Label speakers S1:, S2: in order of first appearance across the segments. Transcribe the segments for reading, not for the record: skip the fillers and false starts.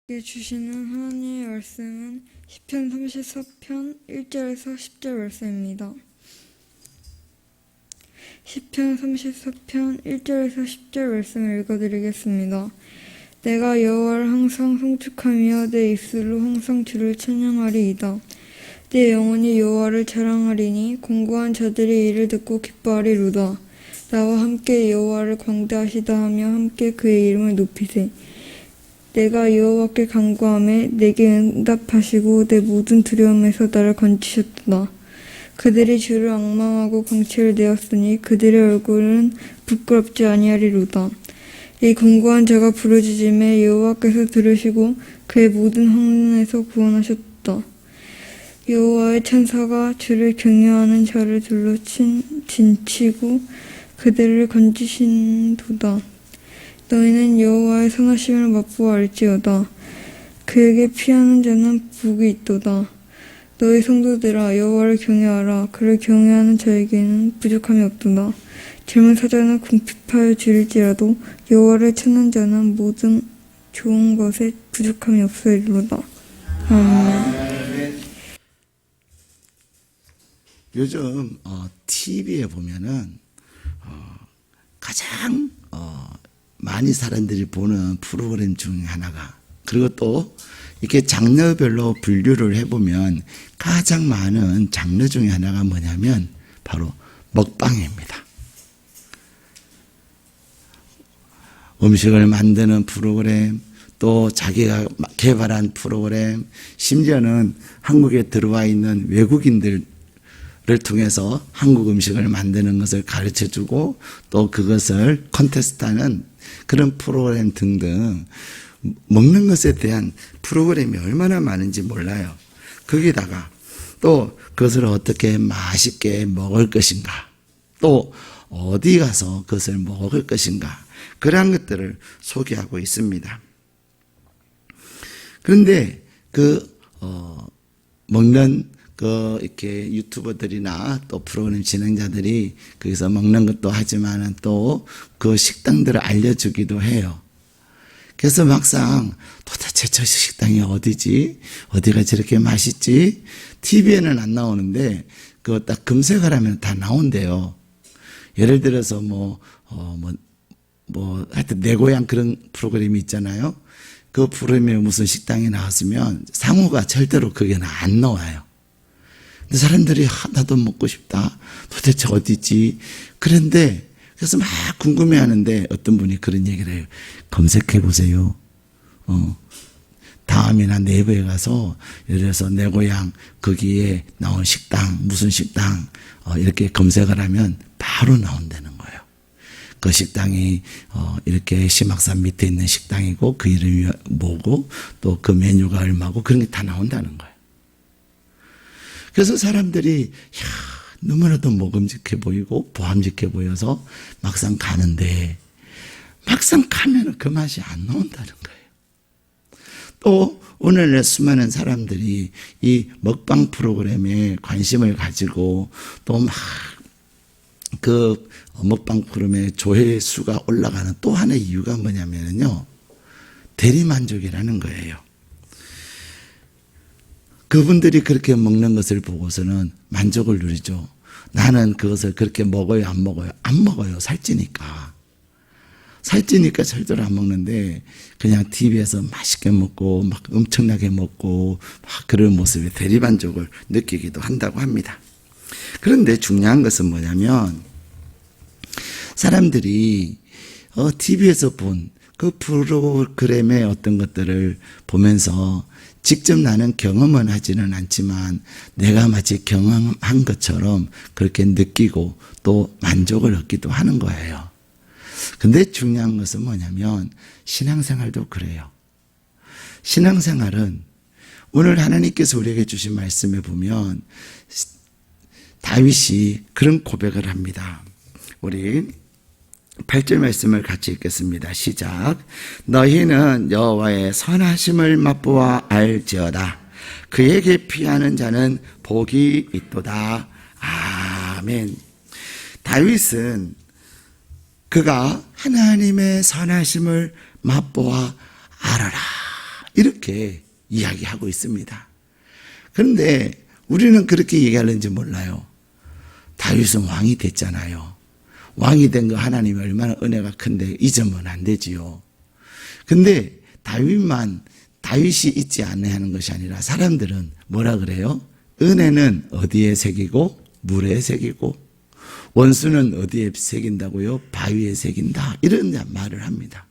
S1: 우리에게 주시는 하나님의 말씀은 시편 34편 1절에서 10절 말씀입니다. 시편 34편 1절에서 10절 말씀을 읽어드리겠습니다. 내가 여호와를 항상 송축하며 내 입술로 항상 주를 찬양하리이다. 내 영혼이 여호와를 자랑하리니 공고한 자들이 이를 듣고 기뻐하리로다. 나와 함께 여호와를 광대하시다 하며 함께 그의 이름을 높이세. 내가 여호와께 간구하매 내게 응답하시고 내 모든 두려움에서 나를 건지셨도다. 그들이 주를 앙망하고 광채를 내었으니 그들의 얼굴은 부끄럽지 아니하리로다. 이 공고한 자가 부르짖음에 여호와께서 들으시고 그의 모든 환난에서 구원하셨다. 여호와의 천사가 주를 경외하는 자를 둘러 진치고 그들을 건지신도다. 너희는 여호와의 선하심을 맛보아 알지어다. 그에게 피하는 자는 복이 있도다. 너희 성도들아 여호와를 경외하라. 그를 경외하는 자에게는 부족함이 없도다. 젊은 사자는 궁핍하여 줄일지라도 여호와를 찾는 자는 모든 좋은 것에 부족함이 없으리로다. 아멘.
S2: 요즘 TV에 보면은 가장 많이 사람들이 보는 프로그램 중에 하나가, 그리고 또 이렇게 장르별로 분류를 해보면 가장 많은 장르 중에 하나가 뭐냐면 바로 먹방입니다. 음식을 만드는 프로그램, 또 자기가 개발한 프로그램, 심지어는 한국에 들어와 있는 외국인들을 통해서 한국 음식을 만드는 것을 가르쳐주고 또 그것을 콘테스트하는 그런 프로그램 등등, 먹는 것에 대한 프로그램이 얼마나 많은지 몰라요. 거기다가 또 그것을 어떻게 맛있게 먹을 것인가, 또 어디 가서 그것을 먹을 것인가, 그러한 것들을 소개하고 있습니다. 그런데 먹는 이렇게 유튜버들이나 또 프로그램 진행자들이 거기서 먹는 것도 하지만은 또 그 식당들을 알려주기도 해요. 그래서 막상 도대체 저 식당이 어디지? 어디가 저렇게 맛있지? TV에는 안 나오는데 그거 딱 검색을 하면 다 나온대요. 예를 들어서 하여튼 내 고향 그런 프로그램이 있잖아요. 그 프로그램에 무슨 식당이 나왔으면 상호가 절대로 거기는 안 나와요. 근데 사람들이 나도 먹고 싶다. 도대체 어디지? 그런데 그래서 막 궁금해하는데 어떤 분이 그런 얘기를 해요. 검색해 보세요. 다음이나 네이버에 가서 예를 들어서 내 고향 거기에 나온 식당, 무슨 식당 이렇게 검색을 하면 바로 나온다는 거예요. 그 식당이 이렇게 심악산 밑에 있는 식당이고 그 이름이 뭐고 또 그 메뉴가 얼마고 그런 게 다 나온다는 거예요. 그래서 사람들이 너무나도 먹음직해 보이고 보함직해 보여서 막상 가는데 막상 가면 그 맛이 안 나온다는 거예요. 또 오늘날 수많은 사람들이 이 먹방 프로그램에 관심을 가지고 또 막 그 먹방 프로그램의 조회수가 올라가는 또 하나의 이유가 뭐냐면요, 대리만족이라는 거예요. 그분들이 그렇게 먹는 것을 보고서는 만족을 누리죠. 나는 그것을 그렇게 먹어요, 안 먹어요? 안 먹어요. 살찌니까. 살찌니까 절대로 안 먹는데 그냥 TV에서 맛있게 먹고 막 엄청나게 먹고 막 그런 모습에 대리만족을 느끼기도 한다고 합니다. 그런데 중요한 것은 뭐냐면 사람들이 TV에서 본 그 프로그램의 어떤 것들을 보면서 직접 나는 경험은 하지는 않지만 내가 마치 경험한 것처럼 그렇게 느끼고 또 만족을 얻기도 하는 거예요. 근데 중요한 것은 뭐냐면 신앙생활도 그래요. 신앙생활은 오늘 하나님께서 우리에게 주신 말씀에 보면 다윗이 그런 고백을 합니다. 우리 8절 말씀을 같이 읽겠습니다. 시작. 너희는 여호와의 선하심을 맛보아 알지어다. 그에게 피하는 자는 복이 있도다. 아멘. 다윗은 그가 하나님의 선하심을 맛보아 알아라 이렇게 이야기하고 있습니다. 그런데 우리는 그렇게 얘기하는지 몰라요. 다윗은 왕이 됐잖아요. 왕이 된 거 하나님이 얼마나 은혜가 큰데 잊으면 안 되지요. 근데 다윗이 잊지 않아야 하는 것이 아니라 사람들은 뭐라 그래요? 은혜는 어디에 새기고 물에 새기고 원수는 어디에 새긴다고요? 바위에 새긴다. 이런 말을 합니다.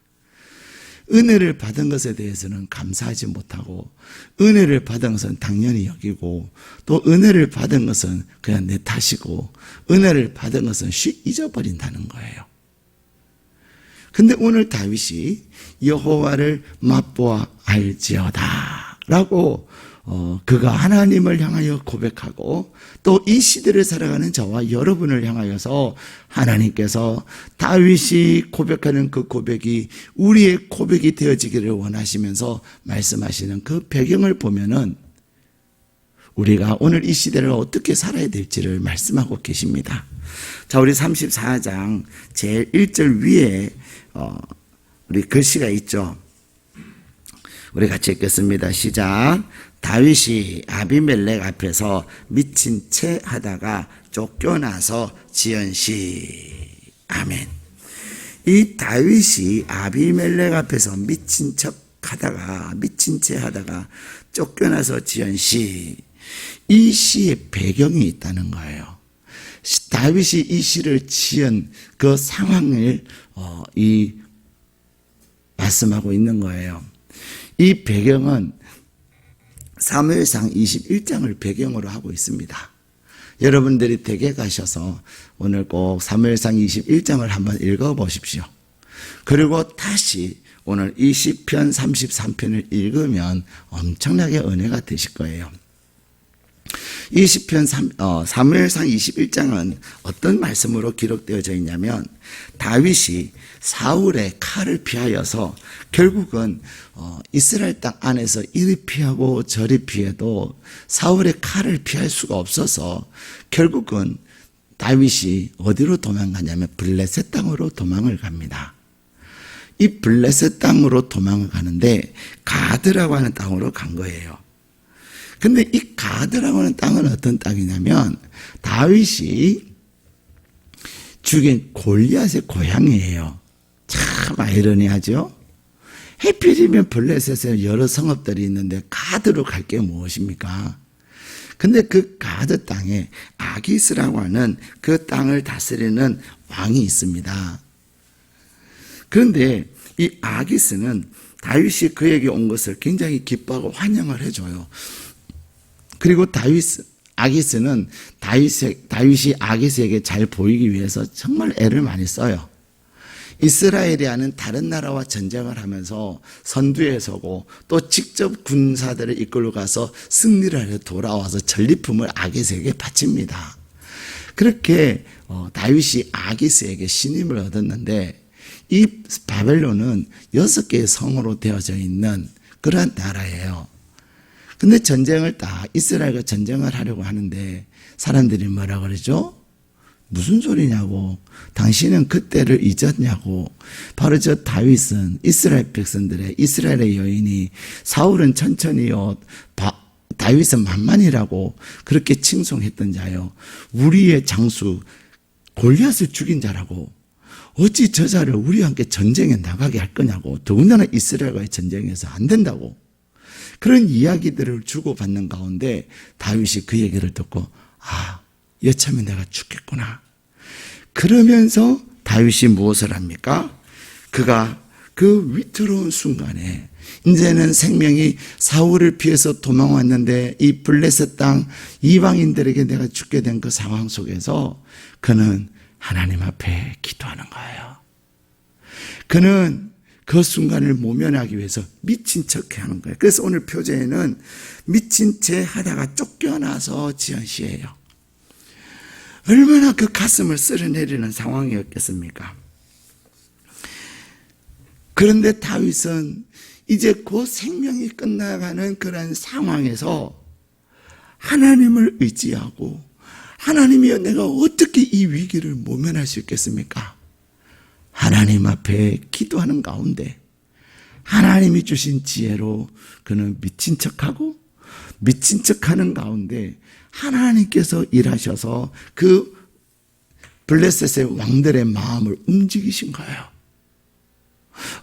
S2: 은혜를 받은 것에 대해서는 감사하지 못하고 은혜를 받은 것은 당연히 여기고 또 은혜를 받은 것은 그냥 내 탓이고 은혜를 받은 것은 잊어버린다는 거예요. 근데 오늘 다윗이 여호와를 맛보아 알지어다 라고 그가 하나님을 향하여 고백하고 또 이 시대를 살아가는 저와 여러분을 향하여서 하나님께서 다윗이 고백하는 그 고백이 우리의 고백이 되어지기를 원하시면서 말씀하시는 그 배경을 보면은 우리가 오늘 이 시대를 어떻게 살아야 될지를 말씀하고 계십니다. 자, 우리 34장 제일 1절 위에 우리 글씨가 있죠. 우리 같이 읽겠습니다. 시작. 다윗이 아비멜렉 앞에서 미친 채 하다가 쫓겨나서 지연시. 아멘. 이 다윗이 아비멜렉 앞에서 미친 채 하다가 쫓겨나서 지연시. 이 시의 배경이 있다는 거예요. 다윗이 이 시를 지은 그 상황을 말씀하고 있는 거예요. 이 배경은 사무엘상 21장을 배경으로 하고 있습니다. 여러분들이 댁에 가셔서 오늘 꼭 사무엘상 21장을 한번 읽어보십시오. 그리고 다시 오늘 이 시편 33편을 읽으면 엄청나게 은혜가 되실 거예요. 이 시편 사무엘상 21장은 어떤 말씀으로 기록되어져 있냐면 다윗이 사울의 칼을 피하여서 결국은 이스라엘 땅 안에서 이리 피하고 저리 피해도 사울의 칼을 피할 수가 없어서 결국은 다윗이 어디로 도망가냐면 블레셋 땅으로 도망을 갑니다. 이 블레셋 땅으로 도망을 가는데 가드라고 하는 땅으로 간 거예요. 근데 이 가드라고 하는 땅은 어떤 땅이냐면 다윗이 죽인 골리앗의 고향이에요. 참 아이러니하죠. 해필이면 블레셋에 여러 성읍들이 있는데 가드로 갈 게 무엇입니까? 근데 그 가드 땅에 아기스라고 하는 그 땅을 다스리는 왕이 있습니다. 그런데 이 아기스는 다윗이 그에게 온 것을 굉장히 기뻐하고 환영을 해줘요. 그리고 아기스는 다윗이 아기스에게 잘 보이기 위해서 정말 애를 많이 써요. 이스라엘이 아는 다른 나라와 전쟁을 하면서 선두에 서고 또 직접 군사들을 이끌고 가서 승리를 하려 돌아와서 전리품을 아기스에게 바칩니다. 그렇게 다윗이 아기스에게 신임을 얻었는데 이 바벨론은 6개의 성으로 되어져 있는 그러한 나라예요. 근데 이스라엘과 전쟁을 하려고 하는데 사람들이 뭐라 그러죠? 무슨 소리냐고. 당신은 그때를 잊었냐고. 바로 저 다윗은 이스라엘 백성들의 이스라엘의 여인이 사울은 천천히요. 다윗은 만만이라고 그렇게 칭송했던 자요. 우리의 장수 골리앗을 죽인 자라고. 어찌 저 자를 우리와 함께 전쟁에 나가게 할 거냐고. 더군다나 이스라엘과의 전쟁에서 안 된다고. 그런 이야기들을 주고받는 가운데 다윗이 그 얘기를 듣고 여차하면 내가 죽겠구나. 그러면서 다윗이 무엇을 합니까? 그가 그 위태로운 순간에 이제는 생명이 사울을 피해서 도망왔는데 이 블레셋 땅 이방인들에게 내가 죽게 된 그 상황 속에서 그는 하나님 앞에 기도하는 거예요. 그는 그 순간을 모면하기 위해서 미친 척 하는 거예요. 그래서 오늘 표제에는 미친 채 하다가 쫓겨나서 지은 시예요. 얼마나 그 가슴을 쓸어내리는 상황이었겠습니까? 그런데 다윗은 이제 곧 생명이 끝나가는 그런 상황에서 하나님을 의지하고 하나님이여 내가 어떻게 이 위기를 모면할 수 있겠습니까? 하나님 앞에 기도하는 가운데 하나님이 주신 지혜로 그는 미친 척하고 미친 척하는 가운데 하나님께서 일하셔서 그 블레셋의 왕들의 마음을 움직이신 거예요.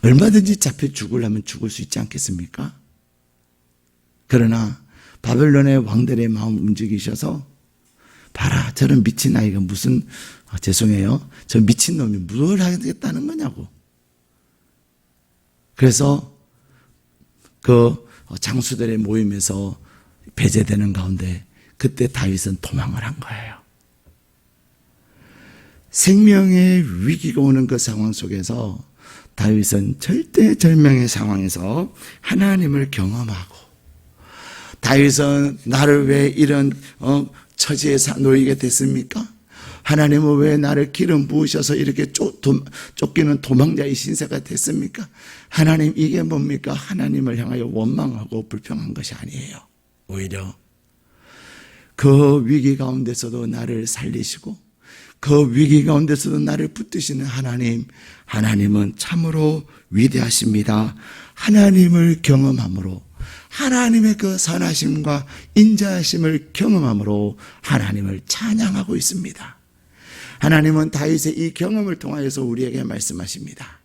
S2: 얼마든지 잡혀 죽으려면 죽을 수 있지 않겠습니까? 그러나 바벨론의 왕들의 마음을 움직이셔서 봐라, 저런 미친 아이가 무슨, 죄송해요, 저 미친 놈이 뭘 하겠다는 거냐고. 그래서 그 장수들의 모임에서 배제되는 가운데 그때 다윗은 도망을 한 거예요. 생명의 위기가 오는 그 상황 속에서 다윗은 절대절명의 상황에서 하나님을 경험하고, 다윗은 나를 왜 이런 처지에 놓이게 됐습니까? 하나님은 왜 나를 기름 부으셔서 이렇게 쫓기는 도망자의 신세가 됐습니까? 하나님, 이게 뭡니까? 하나님을 향하여 원망하고 불평한 것이 아니에요. 오히려 그 위기 가운데서도 나를 살리시고 그 위기 가운데서도 나를 붙드시는 하나님, 하나님은 참으로 위대하십니다. 하나님을 경험함으로, 하나님의 그 선하심과 인자하심을 경험함으로 하나님을 찬양하고 있습니다. 하나님은 다윗의 이 경험을 통하여서 우리에게 말씀하십니다.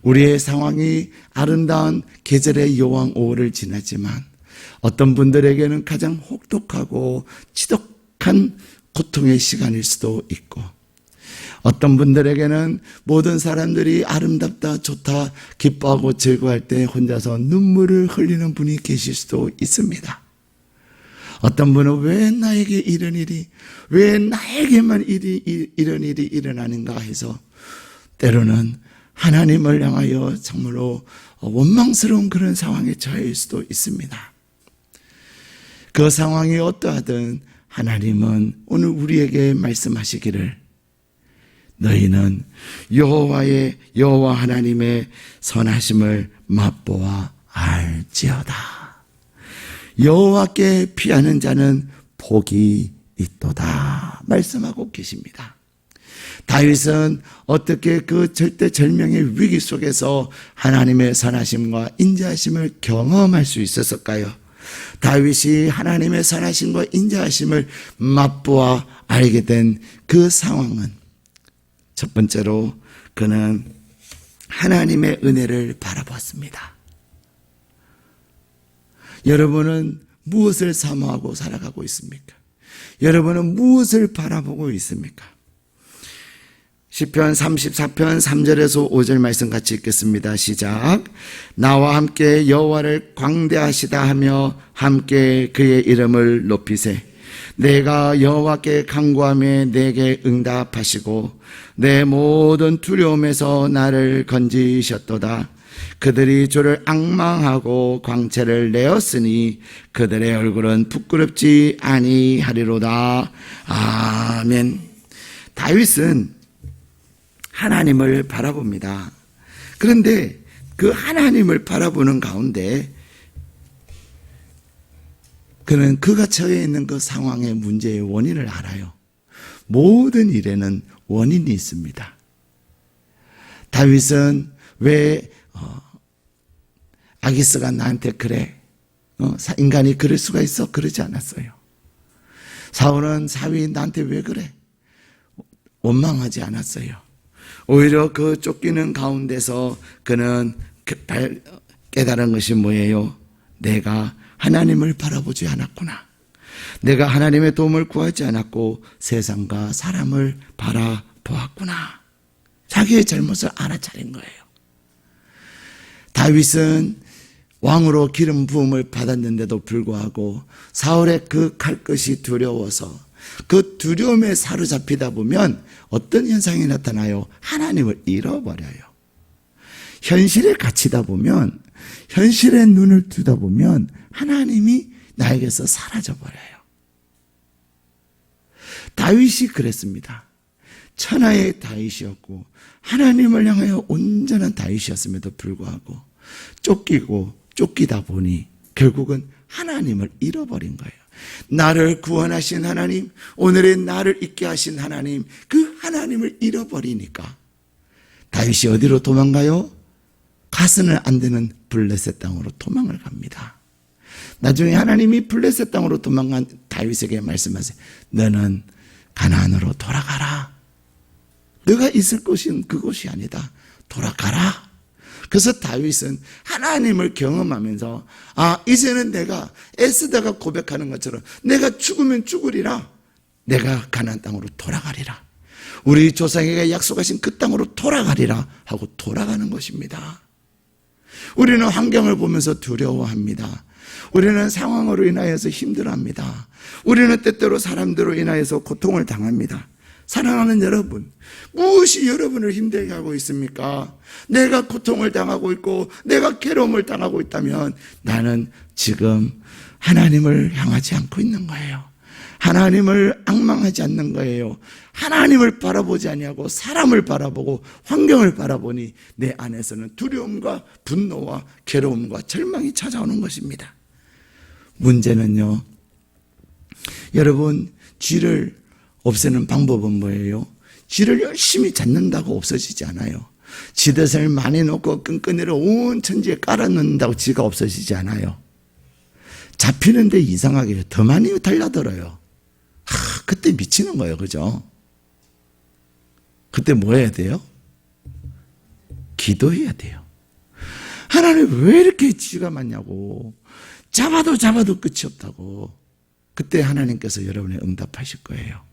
S2: 우리의 상황이 아름다운 계절의 여왕 5월을 지났지만 어떤 분들에게는 가장 혹독하고 지독한 고통의 시간일 수도 있고, 어떤 분들에게는 모든 사람들이 아름답다, 좋다, 기뻐하고 즐거워할 때 혼자서 눈물을 흘리는 분이 계실 수도 있습니다. 어떤 분은 왜 나에게 이런 일이, 왜 나에게만 이런 일이 일어나는가 해서 때로는 하나님을 향하여 정말로 원망스러운 그런 상황에 처할 수도 있습니다. 그 상황이 어떠하든 하나님은 오늘 우리에게 말씀하시기를, 너희는 여호와 하나님의 선하심을 맛보아 알지어다. 여호와께 피하는 자는 복이 있도다 말씀하고 계십니다. 다윗은 어떻게 그 절대절명의 위기 속에서 하나님의 선하심과 인자하심을 경험할 수 있었을까요? 다윗이 하나님의 선하심과 인자하심을 맛보아 알게 된 그 상황은, 첫 번째로 그는 하나님의 은혜를 바라봤습니다. 여러분은 무엇을 사모하고 살아가고 있습니까? 여러분은 무엇을 바라보고 있습니까? 시편 34편 3절에서 5절 말씀 같이 읽겠습니다. 시작. 나와 함께 여호와를 광대하시다 하며 함께 그의 이름을 높이세. 내가 여호와께 간구하며 내게 응답하시고 내 모든 두려움에서 나를 건지셨도다. 그들이 주를 앙망하고 광채를 내었으니 그들의 얼굴은 부끄럽지 아니하리로다. 아멘. 다윗은 하나님을 바라봅니다. 그런데 그 하나님을 바라보는 가운데 그는 그가 처해 있는 그 상황의 문제의 원인을 알아요. 모든 일에는 원인이 있습니다. 다윗은 왜 아기스가 나한테 그래? 인간이 그럴 수가 있어? 그러지 않았어요. 사울은 사위 나한테 왜 그래? 원망하지 않았어요. 오히려 그 쫓기는 가운데서 그는 깨달은 것이 뭐예요? 내가 하나님을 바라보지 않았구나. 내가 하나님의 도움을 구하지 않았고 세상과 사람을 바라보았구나. 자기의 잘못을 알아차린 거예요. 다윗은 왕으로 기름 부음을 받았는데도 불구하고 사울의 그 칼끝이 두려워서 그 두려움에 사로잡히다 보면 어떤 현상이 나타나요? 하나님을 잃어버려요. 현실에 갇히다 보면, 현실에 눈을 뜨다 보면 하나님이 나에게서 사라져버려요. 다윗이 그랬습니다. 천하의 다윗이었고 하나님을 향하여 온전한 다윗이었음에도 불구하고 쫓기다 보니 결국은 하나님을 잃어버린 거예요. 나를 구원하신 하나님, 오늘의 나를 있게 하신 하나님, 그 하나님을 잃어버리니까 다윗이 어디로 도망가요? 가서는 안 되는 블레셋 땅으로 도망을 갑니다. 나중에 하나님이 블레셋 땅으로 도망간 다윗에게 말씀하세요. 너는 가나안으로 돌아가라. 너가 있을 곳은 그곳이 아니다. 돌아가라. 그래서 다윗은 하나님을 경험하면서 이제는 내가 애쓰다가 고백하는 것처럼 내가 죽으면 죽으리라. 내가 가나안 땅으로 돌아가리라. 우리 조상에게 약속하신 그 땅으로 돌아가리라 하고 돌아가는 것입니다. 우리는 환경을 보면서 두려워합니다. 우리는 상황으로 인하여서 힘들어합니다. 우리는 때때로 사람들로 인하여서 고통을 당합니다. 사랑하는 여러분, 무엇이 여러분을 힘들게 하고 있습니까? 내가 고통을 당하고 있고 내가 괴로움을 당하고 있다면 나는 지금 하나님을 향하지 않고 있는 거예요. 하나님을 앙망하지 않는 거예요. 하나님을 바라보지 아니하고 사람을 바라보고 환경을 바라보니 내 안에서는 두려움과 분노와 괴로움과 절망이 찾아오는 것입니다. 문제는요, 여러분, 쥐를 없애는 방법은 뭐예요? 쥐를 열심히 잡는다고 없어지지 않아요. 쥐덫을 많이 놓고 끈끈이를 온 천지에 깔아놓는다고 쥐가 없어지지 않아요. 잡히는데 이상하게 더 많이 달라들어요. 그때 미치는 거예요. 그죠? 그때 뭐 해야 돼요? 기도해야 돼요. 하나님 왜 이렇게 쥐가 많냐고. 잡아도 끝이 없다고. 그때 하나님께서 여러분의 응답하실 거예요.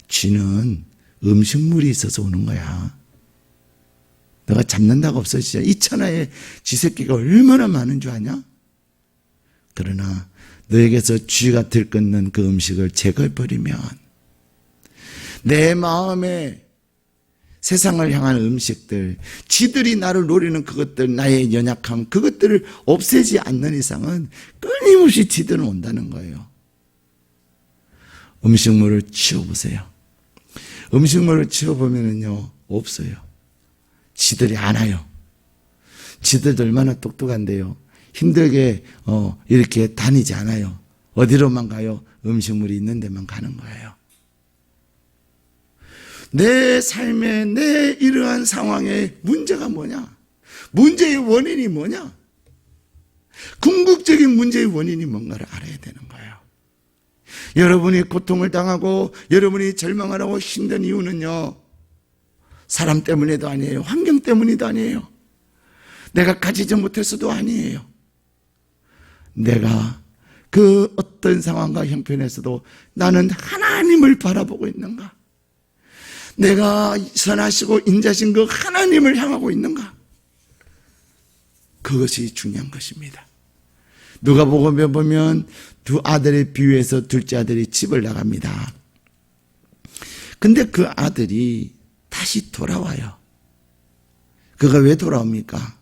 S2: 쥐는 음식물이 있어서 오는 거야. 너가 잡는다고 없어지자. 이 천하에 쥐 새끼가 얼마나 많은 줄 아냐? 그러나 너에게서 쥐가 들끓는 그 음식을 제거해버리면 내 마음에 세상을 향한 음식들, 쥐들이 나를 노리는 그것들, 나의 연약함, 그것들을 없애지 않는 이상은 끊임없이 쥐들은 온다는 거예요. 음식물을 치워보세요. 음식물을 치워보면요, 없어요. 쥐들이 안 와요. 쥐들도 얼마나 똑똑한데요. 힘들게 이렇게 다니지 않아요. 어디로만 가요? 음식물이 있는 데만 가는 거예요. 내 삶에 내 이러한 상황의 문제가 뭐냐? 문제의 원인이 뭐냐? 궁극적인 문제의 원인이 뭔가를 알아야 되는 거예요. 여러분이 고통을 당하고 여러분이 절망하라고 힘든 이유는요, 사람 때문에도 아니에요. 환경 때문에도 아니에요. 내가 가지지 못해서도 아니에요. 내가 그 어떤 상황과 형편에서도 나는 하나님을 바라보고 있는가? 내가 선하시고 인자신 그 하나님을 향하고 있는가? 그것이 중요한 것입니다. 누가복음에 보면 두 아들의 비유에서 둘째 아들이 집을 나갑니다. 근데 그 아들이 다시 돌아와요. 그가 왜 돌아옵니까?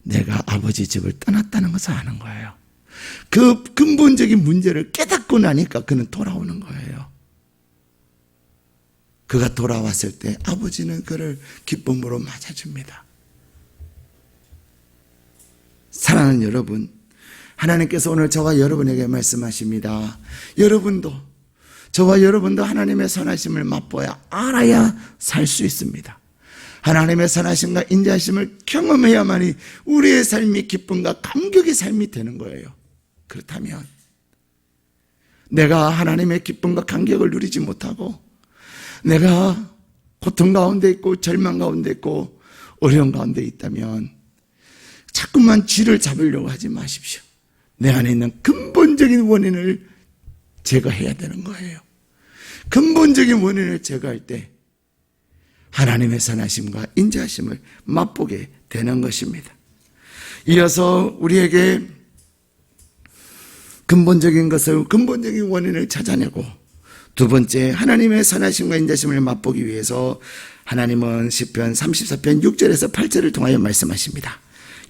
S2: 내가 아버지 집을 떠났다는 것을 아는 거예요. 그 근본적인 문제를 깨닫고 나니까 그는 돌아오는 거예요. 그가 돌아왔을 때 아버지는 그를 기쁨으로 맞아줍니다. 사랑하는 여러분, 하나님께서 오늘 저와 여러분에게 말씀하십니다. 여러분도, 저와 여러분도 하나님의 선하심을 맛보아야 알아야 살 수 있습니다. 하나님의 선하심과 인자하심을 경험해야만이 우리의 삶이 기쁨과 감격의 삶이 되는 거예요. 그렇다면 내가 하나님의 기쁨과 감격을 누리지 못하고 내가 고통 가운데 있고 절망 가운데 있고 어려움 가운데 있다면 자꾸만 쥐를 잡으려고 하지 마십시오. 내 안에 있는 근본적인 원인을 제거해야 되는 거예요. 근본적인 원인을 제거할 때 하나님의 선하심과 인자하심을 맛보게 되는 것입니다. 이어서 우리에게 근본적인 것을, 근본적인 원인을 찾아내고 두 번째, 하나님의 선하심과 인자심을 맛보기 위해서 하나님은 시편 34편 6절에서 8절을 통하여 말씀하십니다.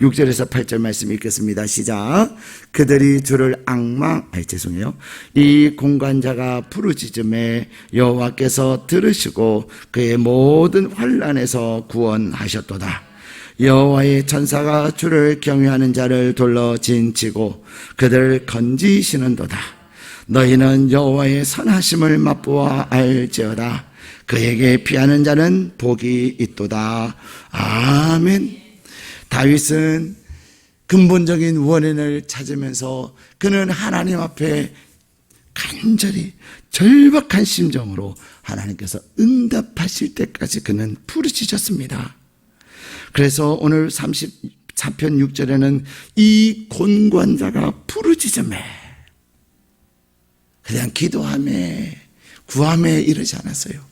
S2: 6절에서 8절 말씀 읽겠습니다. 시작. 그들이 주를 이 공관자가 부르짖음에 여호와께서 들으시고 그의 모든 환난에서 구원하셨도다. 여호와의 천사가 주를 경외하는 자를 돌러 진치고 그들을 건지시는도다. 너희는 여호와의 선하심을 맛보아 알지어다. 그에게 피하는 자는 복이 있도다. 아멘. 다윗은 근본적인 원인을 찾으면서 그는 하나님 앞에 간절히 절박한 심정으로 하나님께서 응답하실 때까지 그는 부르짖었습니다. 그래서 오늘 34편 6절에는 이 곤고한자가 부르짖음에, 그냥 기도함에 구함에 이르지 않았어요.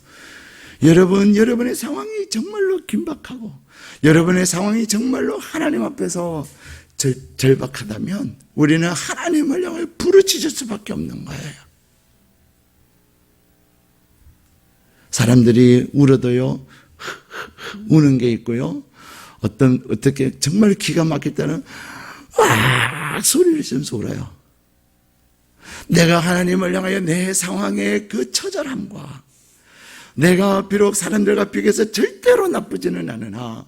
S2: 여러분의 상황이 정말로 긴박하고 여러분의 상황이 정말로 하나님 앞에서 절박하다면 우리는 하나님을 향해 부르짖을 수밖에 없는 거예요. 사람들이 울어도요, 우는 게 있고요, 어떻게 정말 기가 막힐 때는 와 소리를 지면서 울어요. 내가 하나님을 향하여 내 상황의 그 처절함과 내가 비록 사람들과 비교해서 절대로 나쁘지는 않으나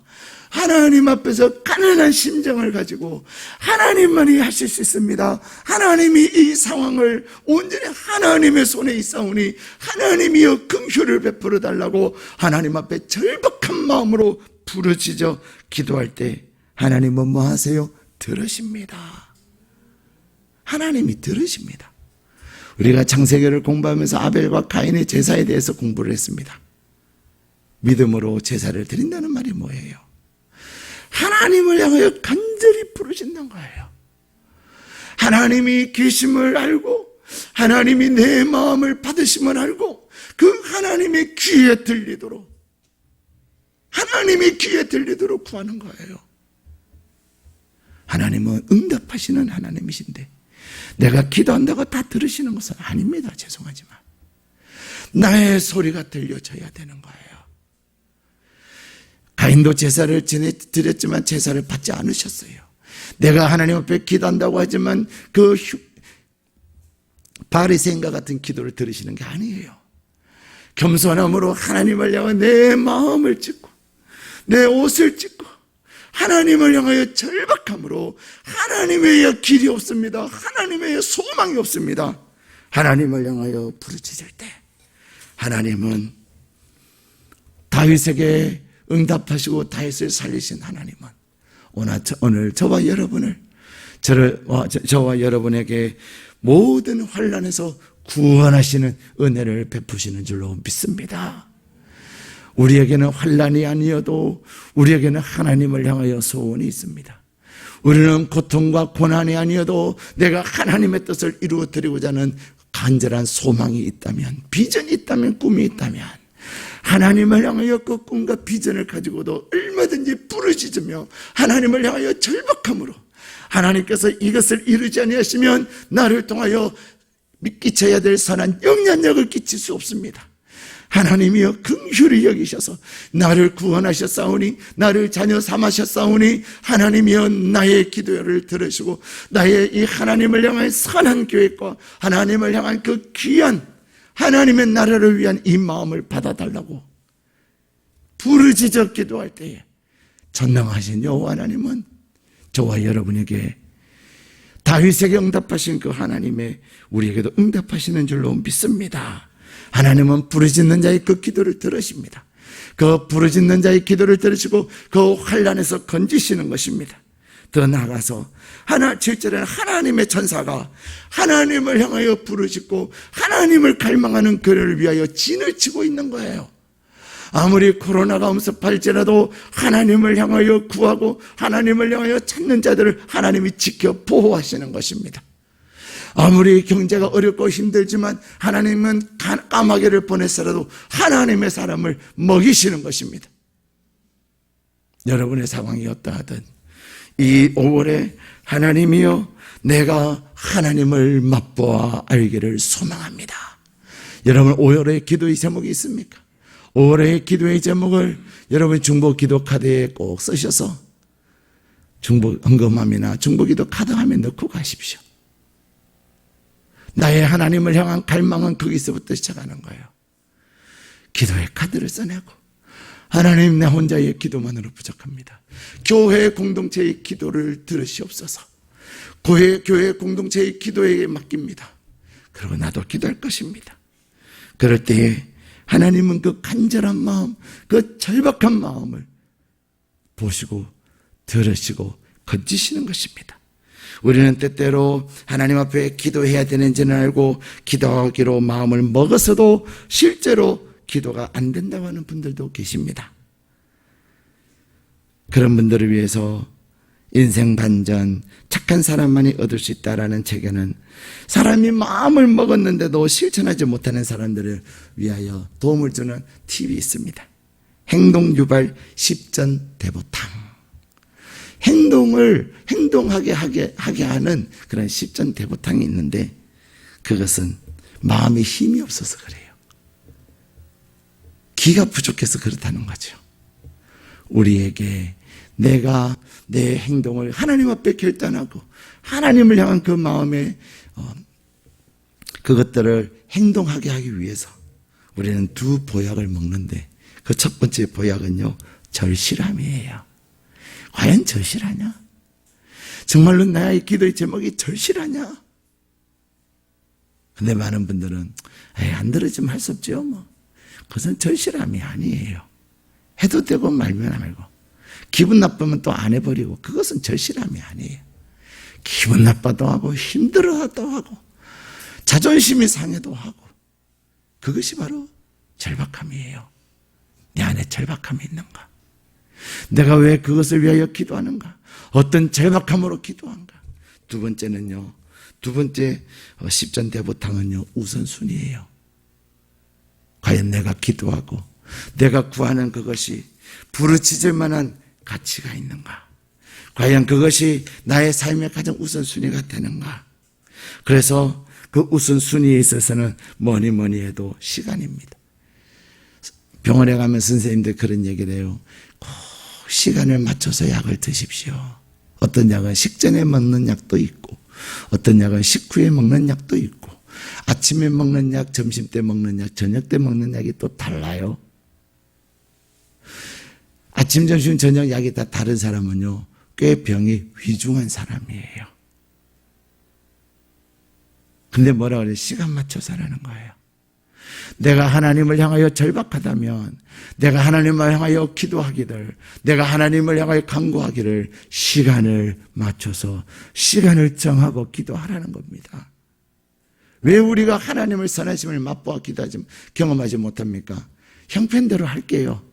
S2: 하나님 앞에서 가난한 심정을 가지고 하나님만이 하실 수 있습니다. 하나님이 이 상황을 온전히 하나님의 손에 있사오니 하나님이여 긍휼을 베풀어 달라고 하나님 앞에 절박한 마음으로 부르짖어 기도할 때 하나님은 뭐 하세요? 들으십니다. 하나님이 들으십니다. 우리가 창세기를 공부하면서 아벨과 가인의 제사에 대해서 공부를 했습니다. 믿음으로 제사를 드린다는 말이 뭐예요? 하나님을 향하여 간절히 부르짖는 거예요. 하나님이 계심을 알고 하나님이 내 마음을 받으심을 알고 그 하나님의 귀에 들리도록, 하나님의 귀에 들리도록 구하는 거예요. 하나님은 응답하시는 하나님이신데 내가 기도한다고 다 들으시는 것은 아닙니다. 죄송하지만 나의 소리가 들려져야 되는 거예요. 가인도 제사를 드렸지만 제사를 받지 않으셨어요. 내가 하나님 앞에 기도한다고 하지만 그 바리새인과 같은 기도를 들으시는 게 아니에요. 겸손함으로 하나님을 향해 내 마음을 찢고 내 옷을 찢고 하나님을 향하여 절박함으로 하나님의 길이 없습니다. 하나님의 소망이 없습니다. 하나님을 향하여 부르짖을 때 하나님은 다윗에게 응답하시고 다윗을 살리신 하나님은 오늘 저와 여러분에게 모든 환난에서 구원하시는 은혜를 베푸시는 줄로 믿습니다. 우리에게는 환난이 아니어도 우리에게는 하나님을 향하여 소원이 있습니다. 우리는 고통과 고난이 아니어도 내가 하나님의 뜻을 이루어드리고자 하는 간절한 소망이 있다면, 비전이 있다면, 꿈이 있다면 하나님을 향하여 그 꿈과 비전을 가지고도 얼마든지 부르짖으며 하나님을 향하여 절박함으로 하나님께서 이것을 이루지 아니하시면 나를 통하여 끼쳐야 될 선한 영향력을 끼칠 수 없습니다. 하나님이여 긍휼히 여기셔서 나를 구원하셨사오니 나를 자녀 삼으셨사오니 하나님이여 나의 기도를 들으시고 나의 이 하나님을 향한 선한 계획과 하나님을 향한 그 귀한 하나님의 나라를 위한 이 마음을 받아달라고 부르짖어 기도할 때에 전능하신 여호와 하나님은 저와 여러분에게 다윗에게 응답하신 그 하나님의 우리에게도 응답하시는 줄로 믿습니다. 하나님은 부르짖는 자의 그 기도를 들으십니다. 그 부르짖는 자의 기도를 들으시고 그 환난에서 건지시는 것입니다. 더 나아가서 7절에는 하나님의 천사가 하나님을 향하여 부르짖고 하나님을 갈망하는 그를 위하여 진을 치고 있는 거예요. 아무리 코로나가 엄습할지라도 하나님을 향하여 구하고 하나님을 향하여 찾는 자들을 하나님이 지켜 보호하시는 것입니다. 아무리 경제가 어렵고 힘들지만 하나님은 까마귀를 보냈어라도 하나님의 사람을 먹이시는 것입니다. 여러분의 상황이 어떠하든 이 5월에 하나님이여 내가 하나님을 맛보아 알기를 소망합니다. 여러분 5월에 기도의 제목이 있습니까? 5월의 기도의 제목을 여러분 중보 기도 카드에 꼭 쓰셔서 중보 헌금함이나 중보 기도 카드함에 넣고 가십시오. 나의 하나님을 향한 갈망은 거기서부터 시작하는 거예요. 기도의 카드를 써내고 하나님 내 혼자의 기도만으로 부족합니다. 교회 공동체의 기도를 들으시옵소서. 교회 공동체의 기도에 맡깁니다. 그리고 나도 기도할 것입니다. 그럴 때에 하나님은 그 간절한 마음, 그 절박한 마음을 보시고 들으시고 건지시는 것입니다. 우리는 때때로 하나님 앞에 기도해야 되는지는 알고 기도하기로 마음을 먹었어도 실제로 기도가 안 된다고 하는 분들도 계십니다. 그런 분들을 위해서 인생 반전, 착한 사람만이 얻을 수 있다라는 책에는 사람이 마음을 먹었는데도 실천하지 못하는 사람들을 위하여 도움을 주는 팁이 있습니다. 행동 유발 10전 대보탕. 행동하게 하게 하는 그런 10전 대보탕이 있는데 그것은 마음에 힘이 없어서 그래요. 기가 부족해서 그렇다는 거죠. 우리에게 내가 내 행동을 하나님 앞에 결단하고 하나님을 향한 그 마음에 그것들을 행동하게 하기 위해서 우리는 두 보약을 먹는데 그 첫 번째 보약은요, 절실함이에요. 과연 절실하냐? 정말로 나의 기도의 제목이 절실하냐? 근데 많은 분들은 안 들어주면 할 수 없죠. 뭐 그것은 절실함이 아니에요. 해도 되고 말면 안 말고 기분 나쁘면 또 안 해버리고 그것은 절실함이 아니에요. 기분 나빠도 하고 힘들어도 하고 자존심이 상해도 하고 그것이 바로 절박함이에요. 내 안에 절박함이 있는가? 내가 왜 그것을 위하여 기도하는가? 어떤 절박함으로 기도한가? 두 번째는요, 두 번째 10전 대보탕은요, 우선순위예요. 과연 내가 기도하고 내가 구하는 그것이 부르짖을 만한 가치가 있는가? 과연 그것이 나의 삶의 가장 우선순위가 되는가? 그래서 그 우선순위에 있어서는 뭐니 해도 시간입니다. 병원에 가면 선생님들 그런 얘기를 해요. 꼭 시간을 맞춰서 약을 드십시오. 어떤 약은 식전에 먹는 약도 있고 어떤 약은 식후에 먹는 약도 있고 아침에 먹는 약, 점심 때 먹는 약, 저녁 때 먹는 약이 또 달라요. 아침, 점심, 저녁 약이 다 다른 사람은요, 꽤 병이 위중한 사람이에요. 근데 뭐라 그래요? 시간 맞춰서 하라는 거예요. 내가 하나님을 향하여 절박하다면 내가 하나님을 향하여 기도하기를, 내가 하나님을 향하여 간구하기를 시간을 맞춰서 시간을 정하고 기도하라는 겁니다. 왜 우리가 하나님을 선하심을 맛보아 기도하지 경험하지 못합니까? 형편대로 할게요.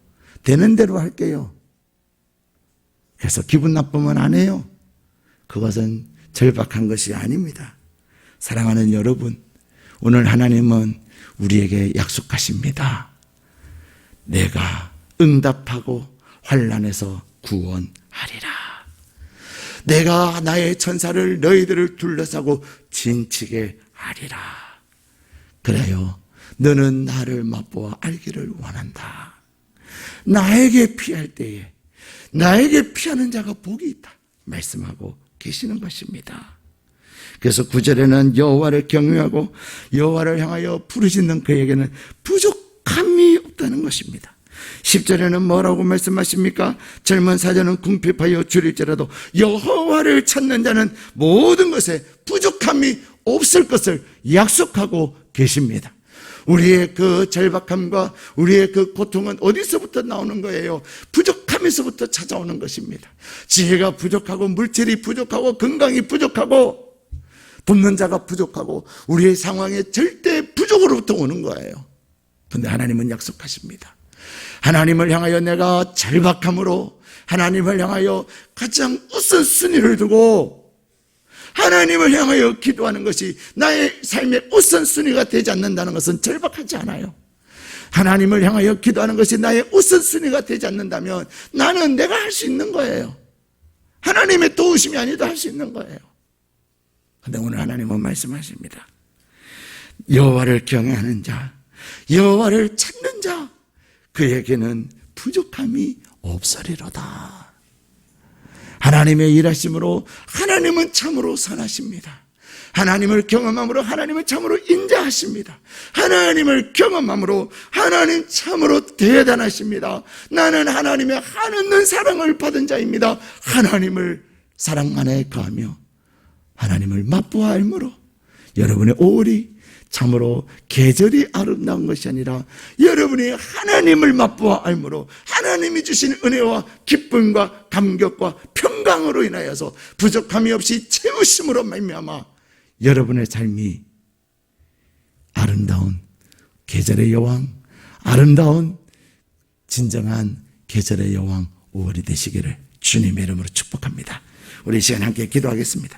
S2: 되는 대로 할게요. 그래서 기분 나쁘면 안 해요. 그것은 절박한 것이 아닙니다. 사랑하는 여러분, 오늘 하나님은 우리에게 약속하십니다. 내가 응답하고 환난에서 구원하리라. 내가 나의 천사를 너희들을 둘러싸고 진치게 하리라. 그래요. 너는 나를 맛보아 알기를 원한다. 나에게 피할 때에 나에게 피하는 자가 복이 있다 말씀하고 계시는 것입니다. 그래서 9절에는 여호와를 경외하고 여호와를 향하여 부르짖는 그에게는 부족함이 없다는 것입니다. 10절에는 뭐라고 말씀하십니까? 젊은 사자는 궁핍하여 줄일지라도 여호와를 찾는 자는 모든 것에 부족함이 없을 것을 약속하고 계십니다. 우리의 그 절박함과 우리의 그 고통은 어디서부터 나오는 거예요? 부족함에서부터 찾아오는 것입니다. 지혜가 부족하고 물질이 부족하고 건강이 부족하고 돕는 자가 부족하고 우리의 상황에 절대 부족으로부터 오는 거예요. 그런데 하나님은 약속하십니다. 하나님을 향하여 내가 절박함으로 하나님을 향하여 가장 우선순위를 두고 하나님을 향하여 기도하는 것이 나의 삶의 우선순위가 되지 않는다는 것은 절박하지 않아요. 하나님을 향하여 기도하는 것이 나의 우선순위가 되지 않는다면 나는 내가 할 수 있는 거예요. 하나님의 도우심이 아니도 할 수 있는 거예요. 그런데 오늘 하나님은 말씀하십니다. 여호와를 경외하는 자, 여호와를 찾는 자, 그에게는 부족함이 없으리로다. 하나님의 일하심으로 하나님은 참으로 선하십니다. 하나님을 경험함으로 하나님은 참으로 인자하십니다. 하나님을 경험함으로 하나님 참으로 대단하십니다. 나는 하나님의 한없는 사랑을 받은 자입니다. 하나님을 사랑 안에 거하며 하나님을 맛보아 알므로 여러분의 오울이 참으로 계절이 아름다운 것이 아니라 여러분이 하나님을 맛보아 알므로 하나님이 주신 은혜와 기쁨과 감격과 평강으로 인하여서 부족함이 없이 채우심으로 말미암아 여러분의 삶이 아름다운 계절의 여왕, 아름다운 진정한 계절의 여왕 5월이 되시기를 주님의 이름으로 축복합니다. 우리 이 시간 함께 기도하겠습니다.